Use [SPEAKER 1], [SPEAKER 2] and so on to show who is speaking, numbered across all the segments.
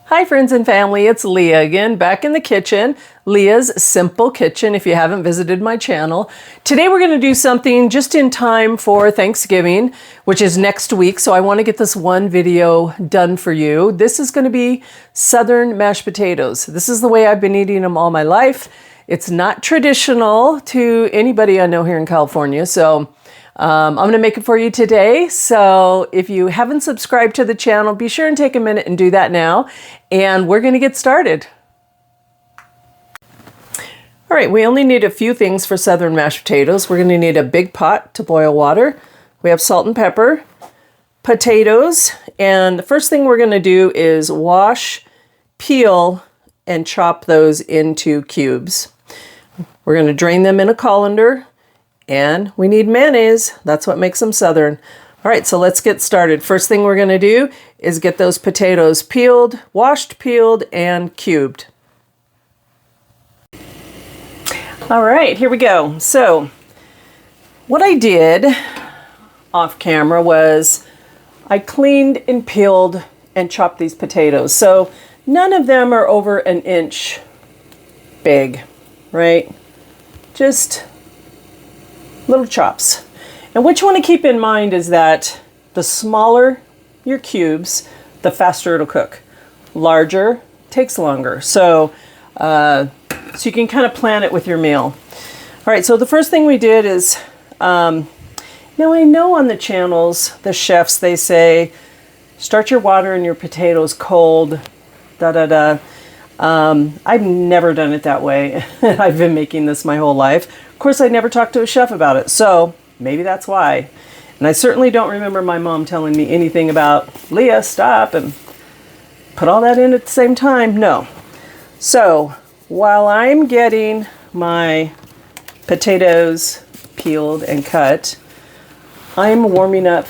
[SPEAKER 1] Hi friends and family, it's Leah again, back in the kitchen. Leah's Simple Kitchen, if you haven't visited my channel. Today we're going to do something just in time for Thanksgiving, which is next week, so I want to get this one video done for you. This is going to be Southern mashed potatoes. This is the way I've been eating them all my life. It's not traditional to anybody I know here in California, so I'm going to make it for you today. So if you haven't subscribed to the channel, be sure and take a minute and do that now. And we're going to get started. All right, we only need a few things for Southern mashed potatoes. We're going to need a big pot to boil water. We have salt and pepper, potatoes, and the first thing we're going to do is wash, peel, and chop those into cubes. We're going to drain them in a colander. And we need mayonnaise. That's what makes them Southern. All right, so let's get started. First thing we're going to do is get those potatoes peeled, washed, peeled, and cubed. All right, here we go. So what I did off camera was I cleaned and peeled and chopped these potatoes. So none of them are over an inch big, right? Just little chops. And what you want to keep in mind is that the smaller your cubes, the faster it'll cook. Larger takes longer. So you can kind of plan it with your meal. All right, so the first thing we did is, now I know on the channels, the chefs, they say, start your water and your potatoes cold, da-da-da. I've never done it that way. I've been making this my whole life. Of course, I never talked to a chef about it, so maybe that's why. And I certainly don't remember my mom telling me anything about, Leah, stop and put all that in at the same time. No. So while I'm getting my potatoes peeled and cut, I'm warming up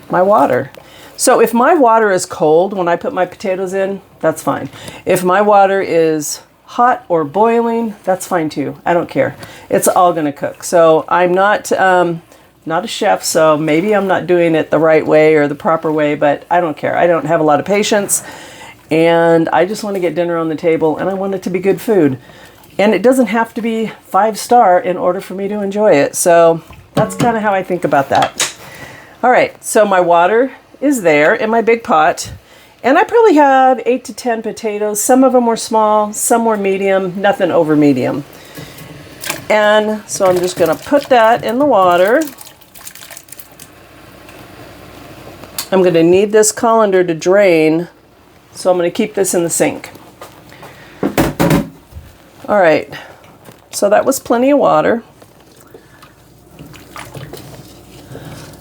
[SPEAKER 1] my water. So if my water is cold when I put my potatoes in, that's fine. If my water is hot or boiling, that's fine too. I don't care. It's all going to cook. So I'm not a chef, so maybe I'm not doing it the right way or the proper way, but I don't care. I don't have a lot of patience, and I just want to get dinner on the table, and I want it to be good food. And it doesn't have to be 5-star in order for me to enjoy it. So that's kind of how I think about that. All right, so my water is there in my big pot. And I probably have 8 to 10 potatoes. Some of them were small, some were medium, nothing over medium. And so I'm just going to put that in the water. I'm going to need this colander to drain, so I'm going to keep this in the sink. All right, so that was plenty of water.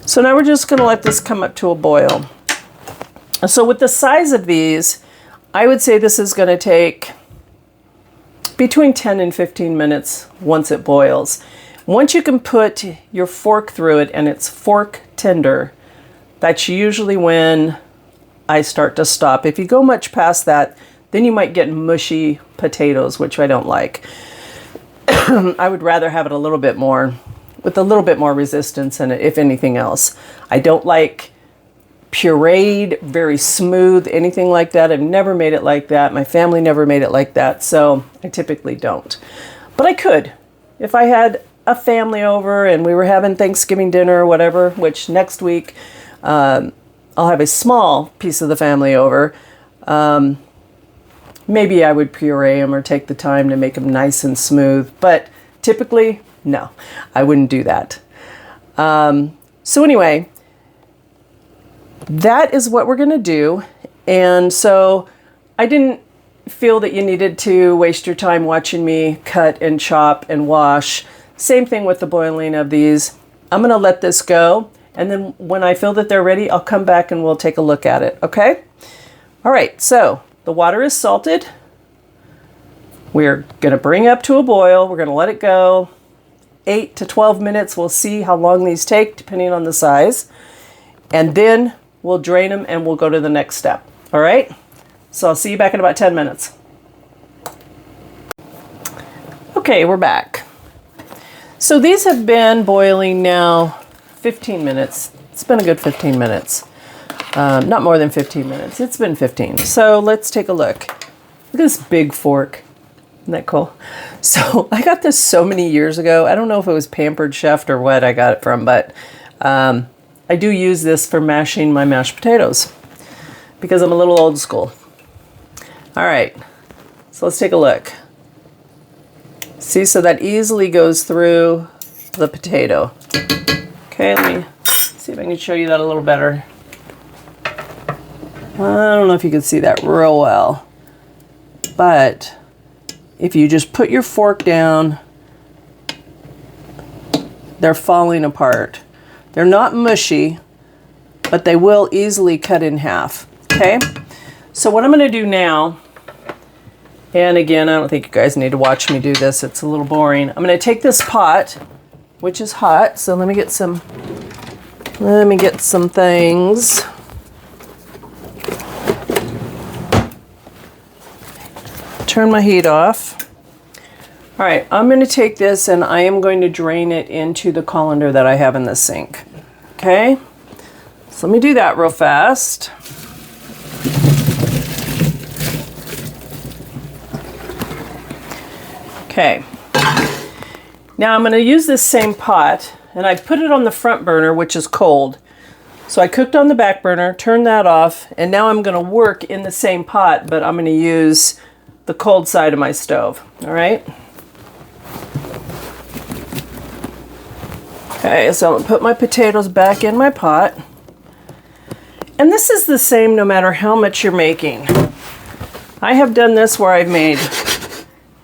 [SPEAKER 1] So now we're just going to let this come up to a boil. So with the size of these, I would say this is going to take between 10 and 15 minutes once it boils. Once you can put your fork through it and it's fork tender, that's usually when I start to stop. If you go much past that, then you might get mushy potatoes, which I don't like. I would rather have it a little bit more, with a little bit more resistance in it, if anything else. I don't like pureed, very smooth, anything like that. I've never made it like that. My family never made it like that, so I typically don't. But I could. If I had a family over and we were having Thanksgiving dinner or whatever, which next week I'll have a small piece of the family over, maybe I would puree them or take the time to make them nice and smooth. But typically, no, I wouldn't do that. So anyway, that is what we're going to do. And so I didn't feel that you needed to waste your time watching me cut and chop and wash. Same thing with the boiling of these. I'm going to let this go. And then when I feel that they're ready, I'll come back and we'll take a look at it. Okay? All right. So the water is salted. We're going to bring up to a boil. We're going to let it go 8 to 12 minutes. We'll see how long these take depending on the size. And then we'll drain them and we'll go to the next step. All right? So I'll see you back in about 10 minutes. Okay, we're back. So these have been boiling now 15 minutes. It's been a good 15 minutes. Not more than 15 minutes. It's been 15. So let's take a look. Look at this big fork. Isn't that cool? So I got this so many years ago. I don't know if it was Pampered Chef or what I got it from, but I do use this for mashing my mashed potatoes because I'm a little old school. All right, so let's take a look. See, so that easily goes through the potato. Okay, let me see if I can show you that a little better. I don't know if you can see that real well, but if you just put your fork down, they're falling apart. They're not mushy, but they will easily cut in half, okay? So what I'm gonna do now, and again, I don't think you guys need to watch me do this, it's a little boring. I'm gonna take this pot, which is hot, so let me get some things. Turn my heat off. All right, I'm going to take this and I am going to drain it into the colander that I have in the sink. Okay, so let me do that real fast. Okay, now I'm going to use this same pot and I put it on the front burner, which is cold. So I cooked on the back burner, turned that off, and now I'm going to work in the same pot, but I'm going to use the cold side of my stove. All right. Okay, so I'm going to put my potatoes back in my pot. And this is the same no matter how much you're making. I have done this where I've made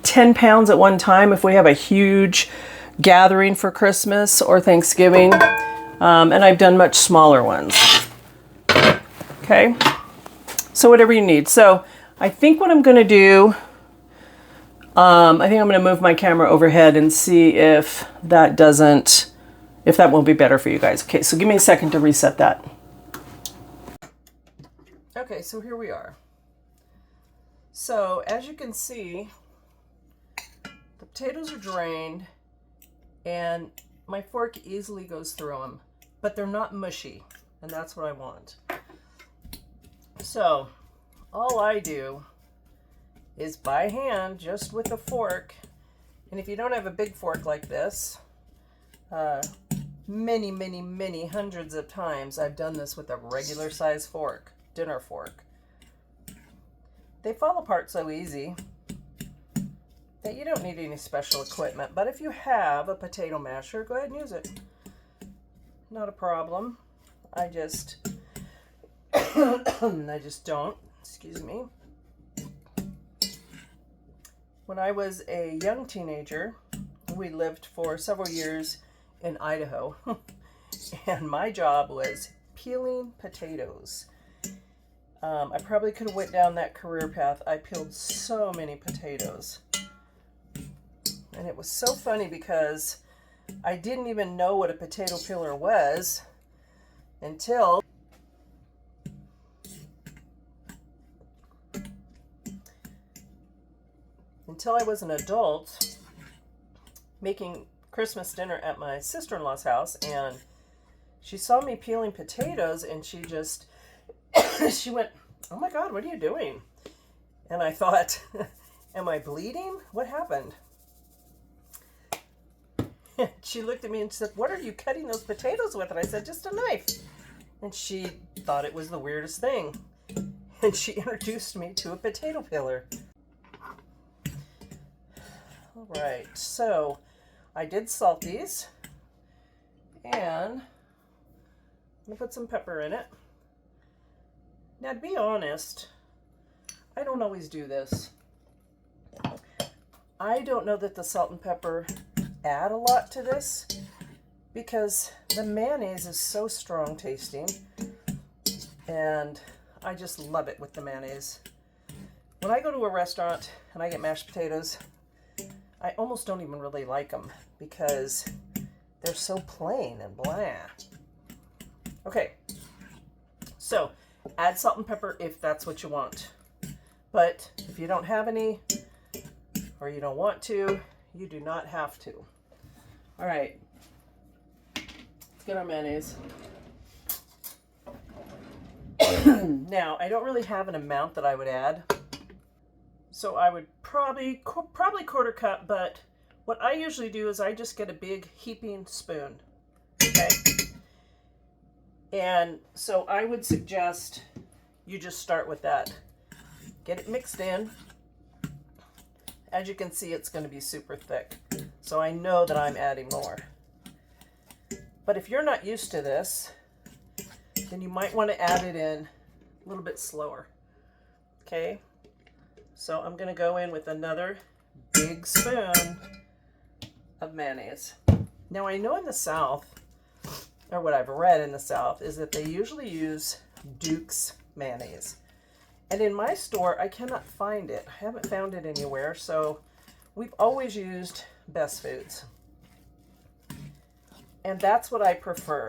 [SPEAKER 1] 10 pounds at one time if we have a huge gathering for Christmas or Thanksgiving. And I've done much smaller ones. Okay, so whatever you need. So I think what I'm going to do, I think I'm going to move my camera overhead and see if that won't be better for you guys. Okay, so give me a second to reset that. Okay, so here we are. So as you can see, the potatoes are drained and my fork easily goes through them, but they're not mushy, and that's what I want. So all I do is by hand, just with a fork, and if you don't have a big fork like this, many hundreds of times I've done this with a regular size fork, dinner fork. They fall apart so easy that you don't need any special equipment, but if you have a potato masher, go ahead and use it. Not a problem. I just don't. Excuse me. When I was a young teenager, we lived for several years in Idaho, and my job was peeling potatoes. I probably could have went down that career path. I peeled so many potatoes. And it was so funny because I didn't even know what a potato peeler was until I was an adult making Christmas dinner at my sister-in-law's house, and she saw me peeling potatoes and she just she went, "Oh my God, what are you doing?" And I thought, am I bleeding? What happened? She looked at me and said, "What are you cutting those potatoes with?" And I said, "Just a knife." And she thought it was the weirdest thing. And she introduced me to a potato peeler. All right, so I did salt these, and I'm gonna put some pepper in it. Now, to be honest, I don't always do this. I don't know that the salt and pepper add a lot to this because the mayonnaise is so strong tasting, and I just love it with the mayonnaise. When I go to a restaurant and I get mashed potatoes, I almost don't even really like them because they're so plain and bland. Okay, so add salt and pepper if that's what you want. But if you don't have any or you don't want to, you do not have to. All right, let's get our mayonnaise. Now, I don't really have an amount that I would add, so I would probably quarter cup, but what I usually do is I just get a big heaping spoon, okay? And so I would suggest you just start with that. Get it mixed in. As you can see, it's going to be super thick, so I know that I'm adding more. But if you're not used to this, then you might want to add it in a little bit slower. Okay, so I'm going to go in with another big spoon of mayonnaise. Now I know in the South, or what I've read in the South, is that they usually use Duke's mayonnaise. And in my store, I cannot find it. I haven't found it anywhere, so we've always used Best Foods. And that's what I prefer.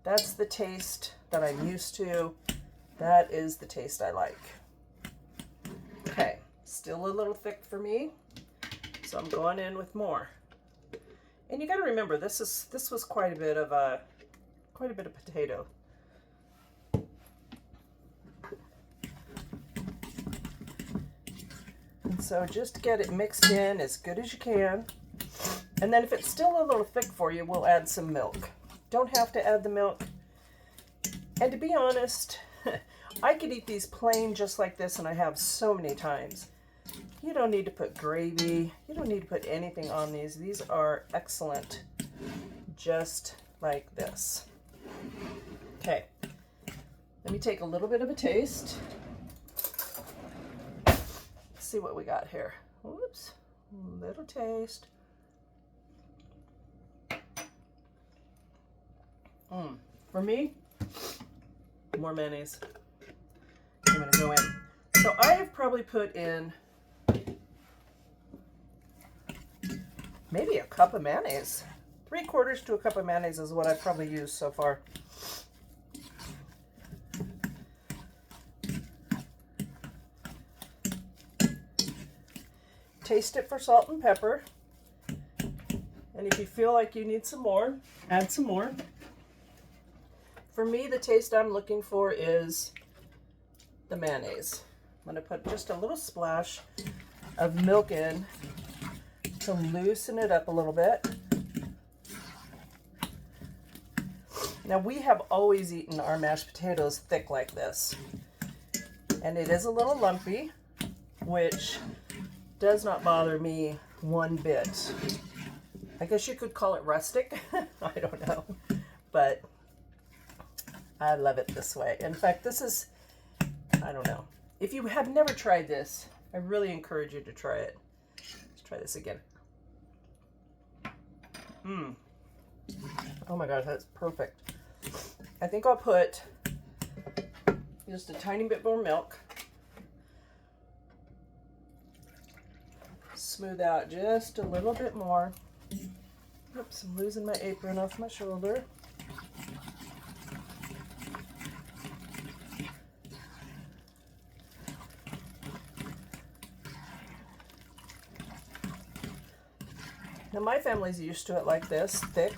[SPEAKER 1] That's the taste that I'm used to. That is the taste I like. Okay, still a little thick for me, so I'm going in with more. And you got to remember, this was quite a bit of potato. And so just get it mixed in as good as you can. And then if it's still a little thick for you, we'll add some milk. Don't have to add the milk. And to be honest, I could eat these plain just like this, and I have so many times. You don't need to put gravy. You don't need to put anything on these. These are excellent just like this. Okay, let me take a little bit of a taste. Let's see what we got here. Whoops, little taste. For me, more mayonnaise. I'm going to go in. So I have probably put in maybe a cup of mayonnaise. 3/4 to a cup of mayonnaise is what I've probably used so far. Taste it for salt and pepper. And if you feel like you need some more, add some more. For me, the taste I'm looking for is the mayonnaise. I'm going to put just a little splash of milk in to loosen it up a little bit. Now, we have always eaten our mashed potatoes thick like this. And it is a little lumpy, which does not bother me one bit. I guess you could call it rustic. I don't know. But I love it this way. In fact, this is, I don't know. If you have never tried this, I really encourage you to try it. Let's try this again. Oh my gosh, that's perfect. I think I'll put just a tiny bit more milk. Smooth out just a little bit more. Oops, I'm losing my apron off my shoulder. Now my family's used to it like this, thick.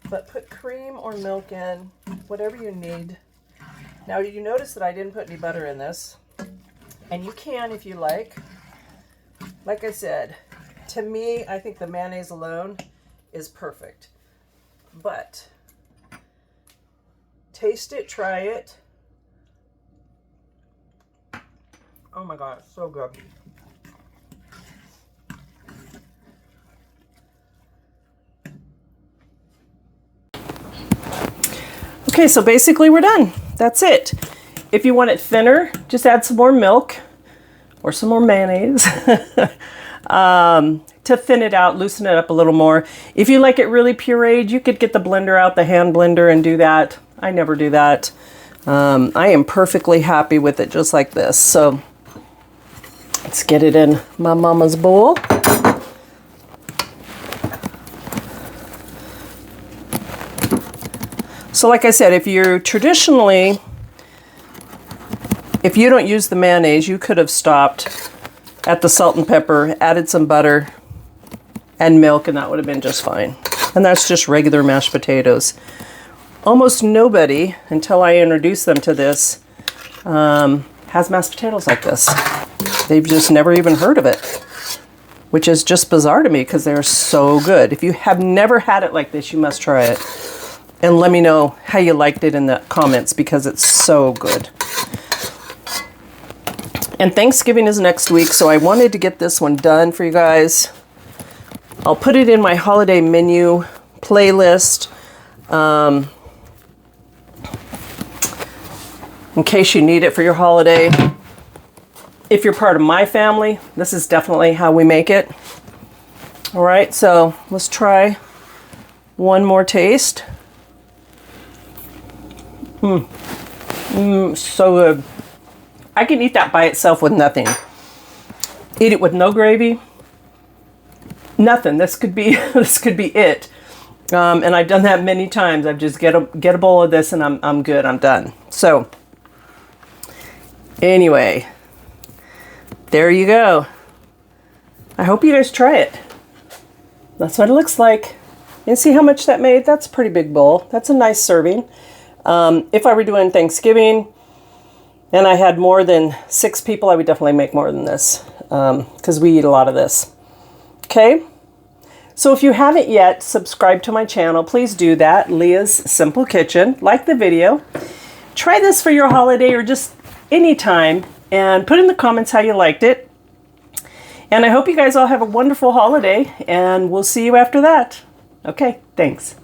[SPEAKER 1] But put cream or milk in, whatever you need. Now you notice that I didn't put any butter in this. And you can if you like. Like I said, to me, I think the mayonnaise alone is perfect. But taste it, try it. Oh my God, it's so good. Okay, so basically we're done. That's it. If you want it thinner, just add some more milk or some more mayonnaise to thin it out, loosen it up a little more. If you like it really pureed, you could get the blender out, the hand blender, and do that. I never do that. I am perfectly happy with it just like this. So let's get it in my mama's bowl. So like I said, if you don't use the mayonnaise, you could have stopped at the salt and pepper, added some butter and milk, and that would have been just fine. And that's just regular mashed potatoes. Almost nobody, until I introduced them to this, has mashed potatoes like this. They've just never even heard of it, which is just bizarre to me because they're so good. If you have never had it like this, you must try it. And let me know how you liked it in the comments because it's so good. And Thanksgiving is next week, so I wanted to get this one done for you guys. I'll put it in my holiday menu playlist in case you need it for your holiday. If you're part of my family, this is definitely how we make it. All right, so let's try one more taste. So good. I can eat that by itself with nothing. Eat it with no gravy. Nothing. This could be it. And I've done that many times. I've just get a bowl of this and I'm good. I'm done. So anyway, there you go. I hope you guys try it. That's what it looks like. And see how much that made? That's a pretty big bowl. That's a nice serving. If I were doing Thanksgiving and I had more than 6 people, I would definitely make more than this because we eat a lot of this. Okay? So if you haven't yet subscribed to my channel, please do that. Leah's Simple Kitchen. Like the video. Try this for your holiday or just any time and put in the comments how you liked it. And I hope you guys all have a wonderful holiday and we'll see you after that. Okay, thanks.